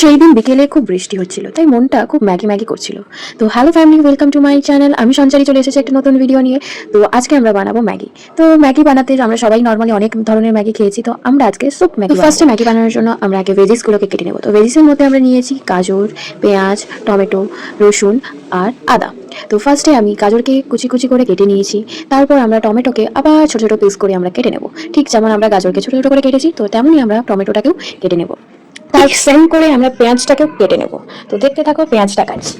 সেই দিন বিকেলে খুব বৃষ্টি হচ্ছিল, তাই মনটা খুব ম্যাগি ম্যাগি করছিল। তো hello family, welcome to my channel. আমি সঞ্চারী চলে এসেছি একটা নতুন ভিডিও নিয়ে। তো আজকে আমরা বানাবো ম্যাগি। তো ম্যাগি বানাতে আমরা সবাই নর্মালি অনেক ধরনের ম্যাগি খেয়েছি, তো আমরা আজকে স্যুপ ম্যাগি। ফার্স্টে ম্যাগি বানানোর জন্য আমরা আগে ভেজিসগুলোকে কেটে নেবো। তো ভেজিসের মধ্যে আমরা নিয়েছি গাজর, পেঁয়াজ, টমেটো, রসুন আর আদা। তো ফার্স্টে আমি গাজরকে কুচি কুচি করে কেটে নিয়েছি। তারপর আমরা টমেটোকে আবার ছোট ছোট পিস করে আমরা কেটে নেব। ঠিক যেমন আমরা গাজরকে ছোট ছোট করে কেটেছি, তো তেমনই আমরা টমেটোটাকেও কেটে নেব। তার সেম করে আমরা পেঁয়াজটাকেও কেটে নেব। তো দেখতে থাকো পেঁয়াজটা কাটছি।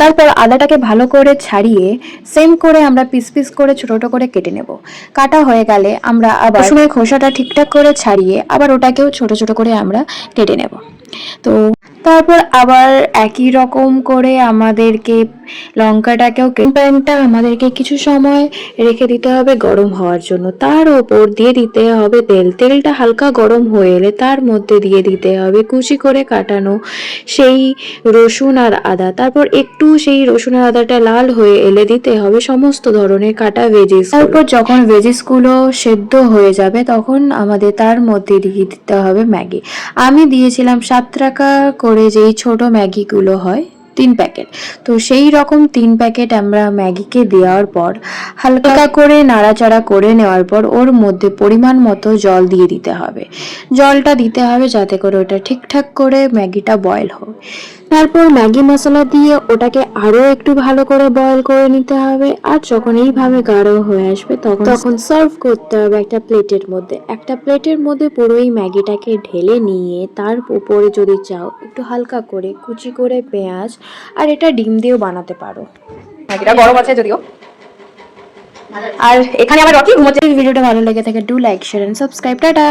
তারপর আদাটাকে ভালো করে ছাড়িয়ে সেম করে আমরা পিস পিস করে ছোট ছোট করে কেটে নেব। কাটা হয়ে গেলে আমরা আবার রসুনের খোসাটা ঠিকঠাক করে ছাড়িয়ে আবার ওটাকেও ছোট ছোট করে আমরা কেটে নেব। তো তারপর আবার একই রকম করে আমাদেরকে লঙ্কাটাকেও প্যানটা আমাদেরকে কিছু সময় রেখে দিতে হবে গরম হওয়ার জন্য। তার ওপর দিয়ে দিতে হবে তেল। তেলটা হালকা গরম হয়ে এলে তার মধ্যে দিয়ে দিতে হবে কুচি করে কাটানো সেই রসুন আর আদা। তারপর একটু সেই রসুন আর আদাটা লাল হয়ে এলে দিতে হবে সমস্ত ধরনের কাটা ভেজিস। তারপর যখন ভেজিসগুলো সেদ্ধ হয়ে যাবে তখন আমাদের তার মধ্যে দিয়ে দিতে হবে ম্যাগি। আমি দিয়েছিলাম 7 টাকা করে যেই ছোট ম্যাগিগুলো হয় 3 প্যাকেট। তো সেই রকম 3 প্যাকেট আমরা ম্যাগিকে দেওয়ার পর হালকা করে নাড়াচাড়া করে নেওয়ার পর ওর মধ্যে পরিমাণ মতো জল দিয়ে দিতে হবে। জলটা দিতে হবে যাতে করে ওটা ঠিকঠাক করে ম্যাগিটা বয়েল হয়। তারপর ম্যাগি মশলা দিয়ে ওটাকে আরো একটু ভালো করে বয়েল করে নিতে হবে। আর যখন এইভাবে গাঢ় হয়ে আসবে তখন সার্ভ করতে হবে একটা প্লেটের মধ্যে। একটা প্লেটের মধ্যে পুরোই ম্যাগিটাকে ঢেলে নিয়ে তার উপরে যদি চাও একটু হালকা করে কুচি করে পেঁয়াজ আর এটা ডিম দিয়েও বানাতে পারো। ম্যাগিটা গরম আছে যদিও। আর এখানে আমার রকি ঘুমোচ্ছে। ভিডিওটা ভালো লেগে থাকে do like share and subscribe. Tata.